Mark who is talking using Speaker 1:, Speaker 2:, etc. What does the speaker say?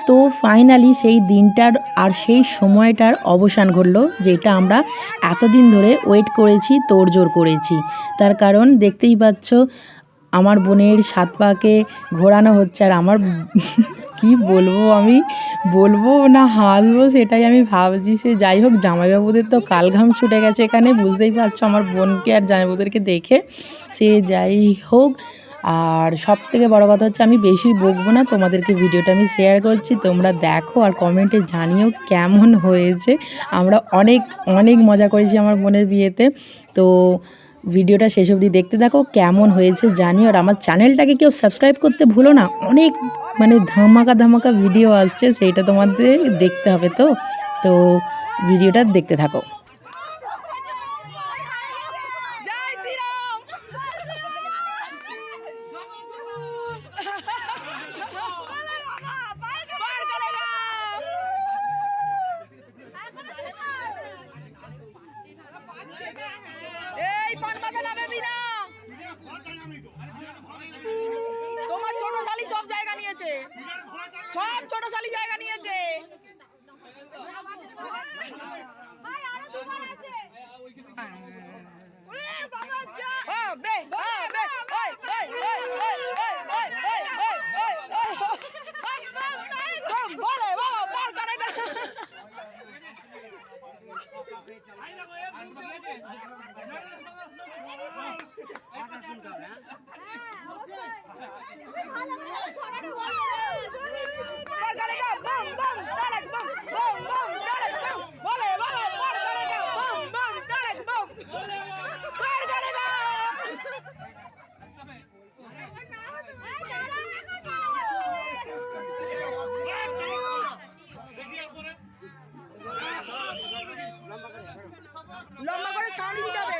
Speaker 1: তো ফাইনালি সেই দিনটার আর সেই সময়টার অবসান ঘটলো, যেটা আমরা এতদিন ধরে ওয়েট করেছি, তোড়জোড় করেছি। তার কারণ দেখতেই পাচ্ছ আমার বোনের 7 পাকে ঘোরানো হচ্ছে। আর আমার কি বলবো, আমি বলবো না হাসবো সেটাই আমি ভাবছি। সে যাই হোক, জামাইবাবুদের তো কালঘাম ছুটে গেছে এখানে, বুঝতেই পারছো আমার বোনকে আর জামাইবাবুদেরকে দেখে। সে যাই হোক, আর সব থেকে বড়ো কথা হচ্ছে আমি বেশি বকবো না, তোমাদেরকে ভিডিওটা আমি শেয়ার করছি, তোমরা দেখো আর কমেন্টে জানিও কেমন হয়েছে। আমরা অনেক অনেক মজা করেছি আমার বোনের বিয়েতে। তো ভিডিওটা শেষ অবধি দেখতে থাকো, কেমন হয়েছে জানিও। আর আমার চ্যানেলটাকে কেউ সাবস্ক্রাইব করতে ভুলো না, অনেক ধামাকা ভিডিও আসছে, সেইটা তোমাদের দেখতে হবে। তো ভিডিওটা দেখতে থাকো।
Speaker 2: তোমার ছোট শালি সব জায়গা নিয়েছে, সব ছোট শালি জায়গা নিয়েছে। লম্বা করে ছাউনি দিতে হবে।